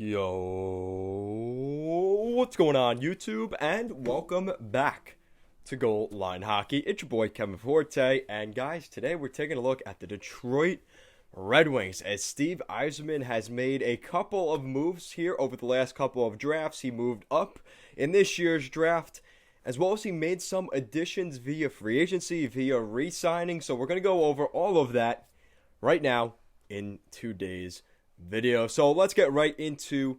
Yo, what's going on YouTube, and welcome back to Goal Line Hockey. It's your boy Kevin Forte, and guys, today we're taking a look at the Detroit Red Wings as Steve Yzerman has made a couple of moves here over the last couple of drafts. He moved up in this year's draft, as well as he made some additions via free agency, via re-signing. So we're going to go over all of that right now in today's video. So let's get right into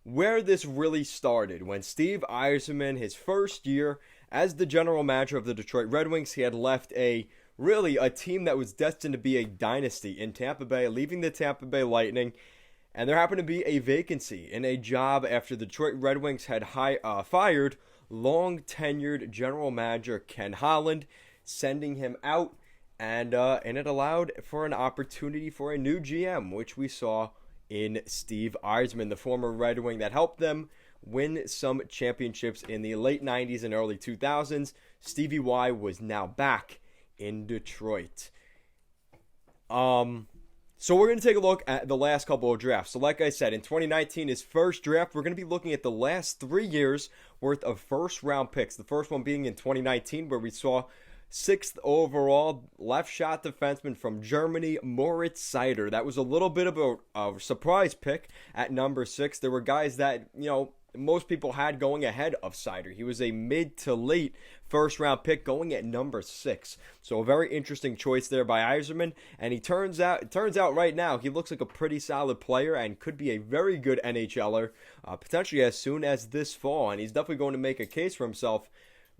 where this really started. When Steve Yzerman, his first year as the general manager of the Detroit Red Wings, he had left a team that was destined to be a dynasty in Tampa Bay, leaving the Tampa Bay Lightning. And there happened to be a vacancy in a job after the Detroit Red Wings had fired long-tenured general manager Ken Holland, sending him out. And it allowed for an opportunity for a new GM, which we saw in Steve Yzerman, the former Red Wing that helped them win some championships in the late 90s and early 2000s. Stevie Y was now back in Detroit. So we're going to take a look at the last couple of drafts. So like I said, in 2019, his first draft, we're going to be looking at the last 3 years worth of first-round picks. The first one being in 2019, where we saw 6th overall left shot defenseman from Germany, Moritz Seider. That was a little bit of a surprise pick at number 6. There were guys that, most people had going ahead of Seider. He was a mid to late first round pick going at number 6. So a very interesting choice there by Yzerman. And it turns out right now he looks like a pretty solid player and could be a very good NHLer, potentially as soon as this fall. And he's definitely going to make a case for himself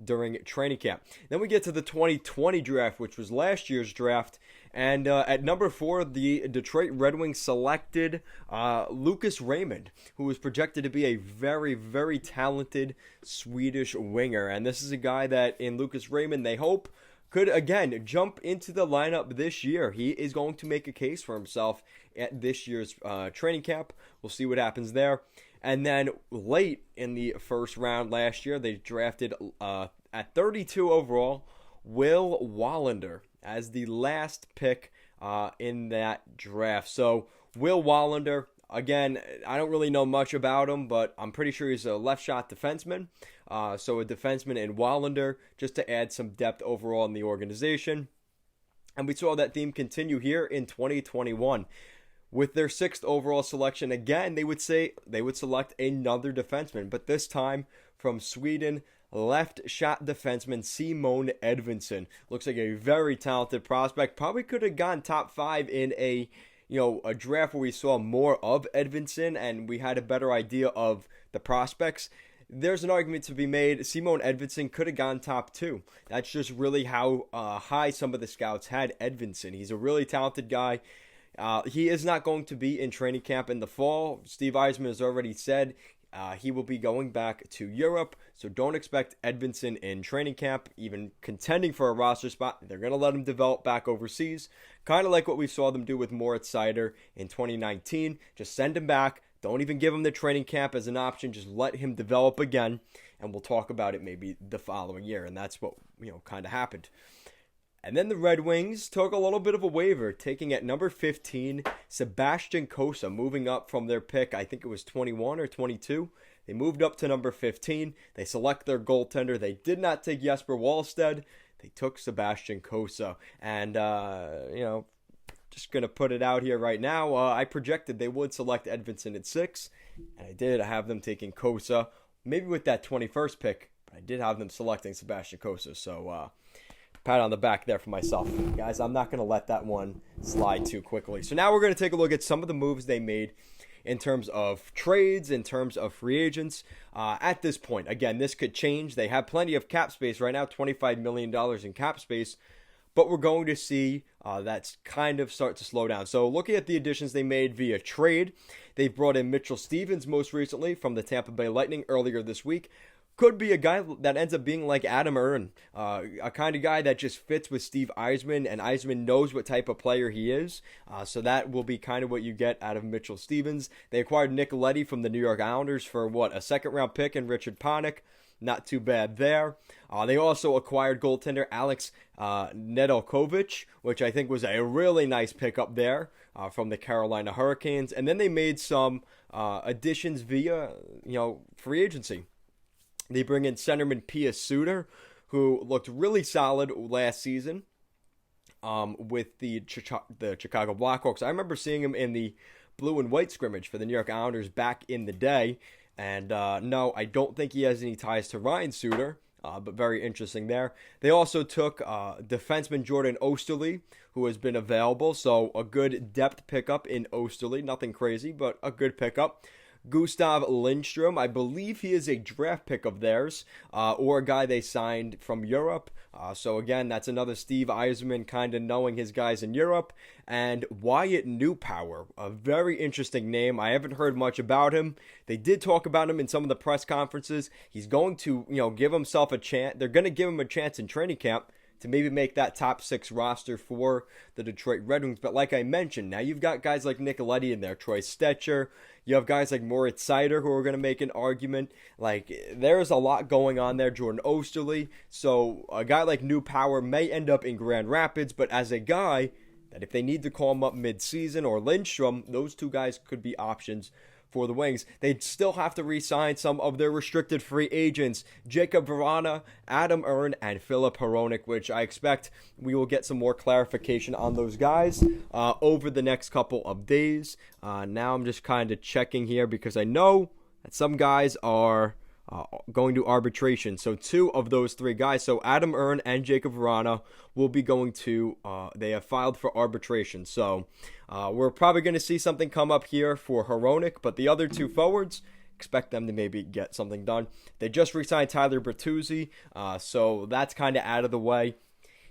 during training camp. Then we get to the 2020 draft, which was last year's draft, and at number 4, the Detroit Red Wings selected Lucas Raymond, who was projected to be a very, very talented Swedish winger. And this is a guy that, in Lucas Raymond, they hope could again jump into the lineup this year. He is going to make a case for himself at this year's training camp. We'll see what happens there. And then late in the first round last year, they drafted at 32 overall, Will Wallander as the last pick in that draft. So Will Wallander, again, I don't really know much about him, but I'm pretty sure he's a left shot defenseman. So a defenseman in Wallander, just to add some depth overall in the organization. And we saw that theme continue here in 2021. With their 6th overall selection, again, they would select another defenseman, but this time from Sweden, left shot defenseman Simon Edvinsson. Looks like a very talented prospect. Probably could have gone top 5 in a draft where we saw more of Edvinsson and we had a better idea of the prospects. There's an argument to be made. Simon Edvinsson could have gone top 2. That's just really how high some of the scouts had Edvinsson. He's a really talented guy. He is not going to be in training camp in the fall. Steve Yzerman has already said he will be going back to Europe, so don't expect Edvinsson in training camp, even contending for a roster spot. They're going to let him develop back overseas, kind of like what we saw them do with Moritz Seider in 2019. Just send him back. Don't even give him the training camp as an option. Just let him develop again, and we'll talk about it maybe the following year, and that's what kind of happened. And then the Red Wings took a little bit of a waiver, taking at number 15, Sebastian Cossa, moving up from their pick, I think it was 21 or 22. They moved up to number 15. They select their goaltender. They did not take Jesper Wallstedt. They took Sebastian Cossa. And, just going to put it out here right now, I projected they would select Edvinsson at 6. And I did have them taking Cossa, maybe with that 21st pick. But I did have them selecting Sebastian Cossa, so pat on the back there for myself. Guys, I'm not going to let that one slide too quickly. So now we're going to take a look at some of the moves they made in terms of trades, in terms of free agents. At this point, again, this could change. They have plenty of cap space right now, $25 million in cap space. But we're going to see that's kind of start to slow down. So looking at the additions they made via trade, they've brought in Mitchell Stevens most recently from the Tampa Bay Lightning earlier this week. Could be a guy that ends up being like Adam Aaron, a kind of guy that just fits with Steve Yzerman, and Yzerman knows what type of player he is. So that will be kind of what you get out of Mitchell Stevens. They acquired Nick Leddy from the New York Islanders for, a second-round pick, and Richard Panik. Not too bad there. They also acquired goaltender Alex Nedeljkovic, which I think was a really nice pickup there from the Carolina Hurricanes. And then they made some additions via, free agency. They bring in centerman Pia Seider, who looked really solid last season with the Chicago Blackhawks. I remember seeing him in the blue and white scrimmage for the New York Islanders back in the day. And no, I don't think he has any ties to Ryan Seider, but very interesting there. They also took defenseman Jordan Osterley, who has been available, so a good depth pickup in Osterley. Nothing crazy, but a good pickup. Gustav Lindstrom, I believe he is a draft pick of theirs, or a guy they signed from Europe. So again, that's another Steve Yzerman kind of knowing his guys in Europe. And Wyatt Newpower, a very interesting name. I haven't heard much about him. They did talk about him in some of the press conferences. He's going to, give himself a chance. They're going to give him a chance in training camp to maybe make that top 6 roster for the Detroit Red Wings. But like I mentioned, now you've got guys like Nicoletti in there, Troy Stecher. You have guys like Moritz Seider who are going to make an argument. Like, there's a lot going on there. Jordan Osterley. So a guy like Newpower may end up in Grand Rapids, but as a guy that if they need to call him up mid-season, or Lindstrom, those two guys could be options for the Wings. They'd still have to re-sign some of their restricted free agents, Jacob Vrana, Adam Erne, and Filip Hronek, which I expect we will get some more clarification on those guys over the next couple of days. Now I'm just kind of checking here because I know that some guys are going to arbitration. So 2 of those 3 guys, so Adam Erne and Jacob Vrana, will be going to, they have filed for arbitration. So we're probably going to see something come up here for Hronek, but the other 2 forwards, expect them to maybe get something done. They just re-signed Tyler Bertuzzi, so that's kind of out of the way.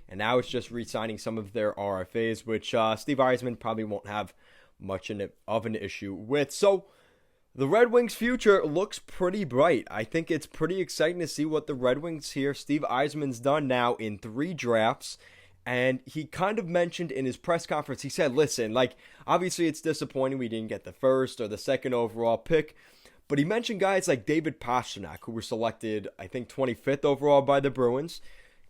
And now it's just re-signing some of their RFAs, which Steve Yzerman probably won't have much of an issue with. So the Red Wings' future looks pretty bright. I think it's pretty exciting to see what the Red Wings here, Steve Yzerman's done now in 3 drafts. And he kind of mentioned in his press conference, he said, listen, obviously it's disappointing we didn't get the 1st or the 2nd overall pick. But he mentioned guys like David Pastrnak, who were selected, I think, 25th overall by the Bruins.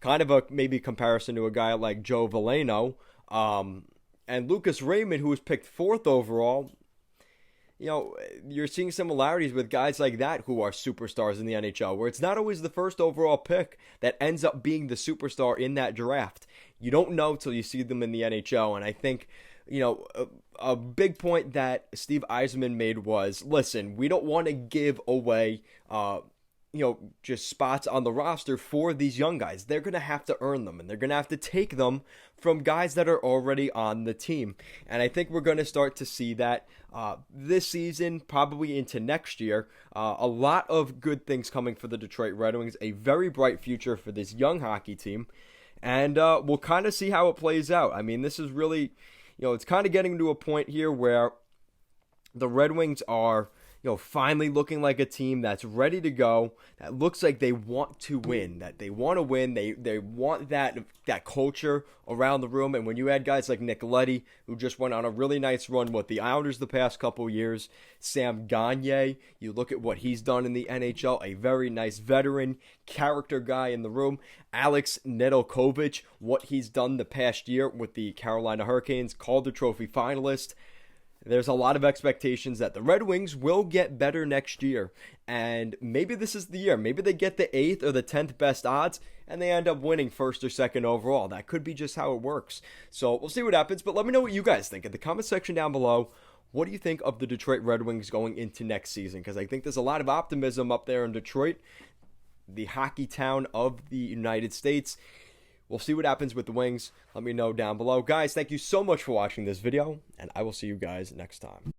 Kind of a maybe comparison to a guy like Joe Veleno. And Lucas Raymond, who was picked 4th overall. You're seeing similarities with guys like that who are superstars in the NHL, where it's not always the 1st overall pick that ends up being the superstar in that draft. You don't know till you see them in the NHL, and I think, a big point that Steve Yzerman made was, listen, we don't want to give away, just spots on the roster for these young guys. They're going to have to earn them, and they're going to have to take them from guys that are already on the team. And I think we're going to start to see that this season, probably into next year. A lot of good things coming for the Detroit Red Wings, a very bright future for this young hockey team. And we'll kind of see how it plays out. I mean, this is really, it's kind of getting to a point here where the Red Wings are, finally looking like a team that's ready to go, that looks like they want to win, they want that culture around the room. And when you add guys like Nicoletti, who just went on a really nice run with the Islanders the past couple years, Sam Gagner, you look at what he's done in the NHL, a very nice veteran, character guy in the room, Alex Nedeljkovic, what he's done the past year with the Carolina Hurricanes, Calder Trophy finalist. There's a lot of expectations that the Red Wings will get better next year. And maybe this is the year. Maybe they get the 8th or the 10th best odds, and they end up winning 1st or 2nd overall. That could be just how it works. So we'll see what happens. But let me know what you guys think in the comment section down below. What do you think of the Detroit Red Wings going into next season? Because I think there's a lot of optimism up there in Detroit, the hockey town of the United States. We'll see what happens with the Wings. Let me know down below. Guys, thank you so much for watching this video, and I will see you guys next time.